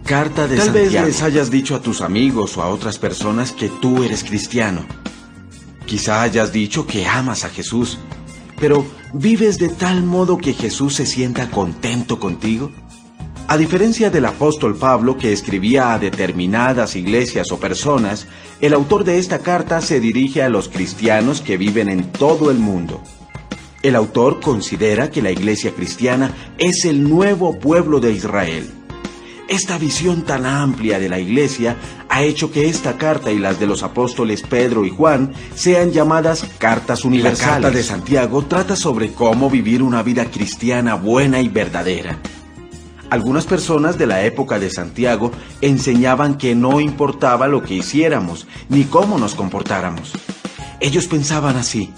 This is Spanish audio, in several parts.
Carta de Santiago. Tal vez les hayas dicho a tus amigos o a otras personas que tú eres cristiano. Quizá hayas dicho que amas a Jesús, pero ¿vives de tal modo que Jesús se sienta contento contigo? A diferencia del apóstol Pablo, que escribía a determinadas iglesias o personas, el autor de esta carta se dirige a los cristianos que viven en todo el mundo. El autor considera que la iglesia cristiana es el nuevo pueblo de Israel. Esta visión tan amplia de la iglesia ha hecho que esta carta y las de los apóstoles Pedro y Juan sean llamadas cartas universales. La carta de Santiago trata sobre cómo vivir una vida cristiana buena y verdadera. Algunas personas de la época de Santiago enseñaban que no importaba lo que hiciéramos, ni cómo nos comportáramos. Ellos pensaban así: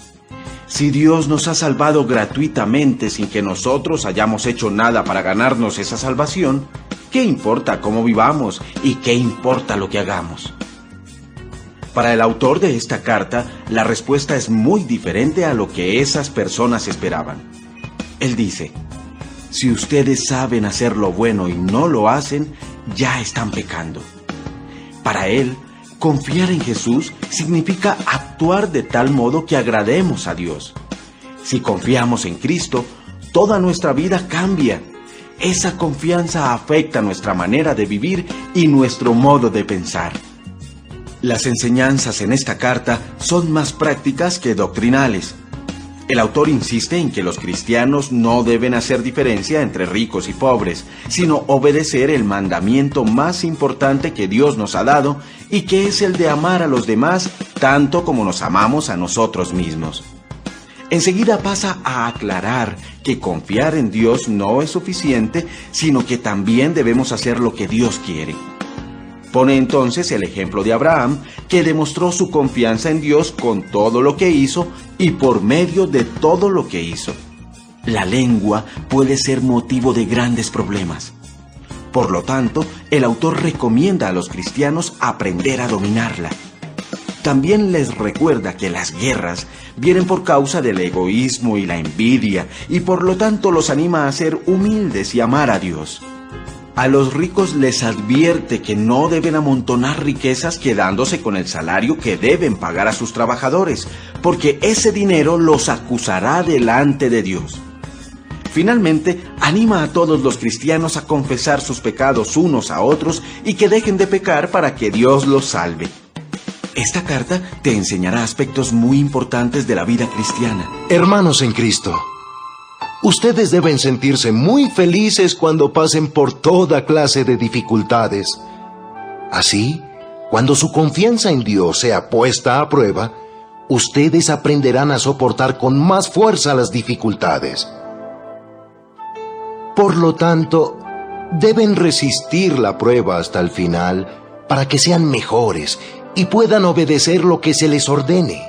si Dios nos ha salvado gratuitamente sin que nosotros hayamos hecho nada para ganarnos esa salvación, ¿qué importa cómo vivamos y qué importa lo que hagamos? Para el autor de esta carta, la respuesta es muy diferente a lo que esas personas esperaban. Él dice: si ustedes saben hacer lo bueno y no lo hacen, ya están pecando. Para él, confiar en Jesús significa actuar de tal modo que agrademos a Dios. Si confiamos en Cristo, toda nuestra vida cambia. Esa confianza afecta nuestra manera de vivir y nuestro modo de pensar. Las enseñanzas en esta carta son más prácticas que doctrinales. El autor insiste en que los cristianos no deben hacer diferencia entre ricos y pobres, sino obedecer el mandamiento más importante que Dios nos ha dado, y que es el de amar a los demás tanto como nos amamos a nosotros mismos. Enseguida pasa a aclarar que confiar en Dios no es suficiente, sino que también debemos hacer lo que Dios quiere. Pone entonces el ejemplo de Abraham, que demostró su confianza en Dios con todo lo que hizo y por medio de todo lo que hizo. La lengua puede ser motivo de grandes problemas. Por lo tanto, el autor recomienda a los cristianos aprender a dominarla. También les recuerda que las guerras vienen por causa del egoísmo y la envidia, y por lo tanto los anima a ser humildes y amar a Dios. A los ricos les advierte que no deben amontonar riquezas quedándose con el salario que deben pagar a sus trabajadores, porque ese dinero los acusará delante de Dios. Finalmente, anima a todos los cristianos a confesar sus pecados unos a otros y que dejen de pecar para que Dios los salve. Esta carta te enseñará aspectos muy importantes de la vida cristiana. Hermanos en Cristo, ustedes deben sentirse muy felices cuando pasen por toda clase de dificultades. Así, cuando su confianza en Dios sea puesta a prueba, ustedes aprenderán a soportar con más fuerza las dificultades. Por lo tanto, deben resistir la prueba hasta el final para que sean mejores y puedan obedecer lo que se les ordene.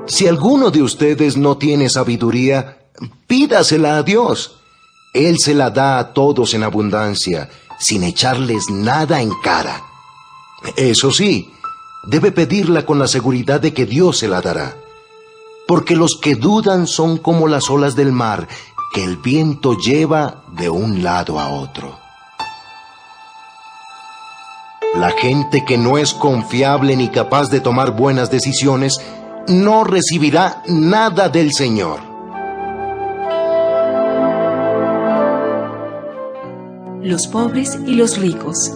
Si alguno de ustedes no tiene sabiduría, pídasela a Dios. Él se la da a todos en abundancia, sin echarles nada en cara. Eso sí, debe pedirla con la seguridad de que Dios se la dará. Porque los que dudan son como las olas del mar, que el viento lleva de un lado a otro. La gente que no es confiable ni capaz de tomar buenas decisiones no recibirá nada del Señor. Los pobres y los ricos.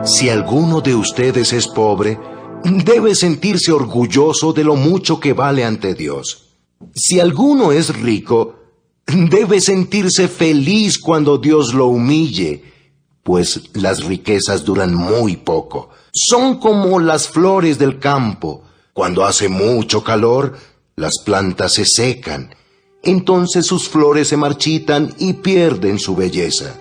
Si alguno de ustedes es pobre, debe sentirse orgulloso de lo mucho que vale ante Dios. Si alguno es rico, debe sentirse feliz cuando Dios lo humille, pues las riquezas duran muy poco. Son como las flores del campo. Cuando hace mucho calor, las plantas se secan. Entonces sus flores se marchitan y pierden su belleza.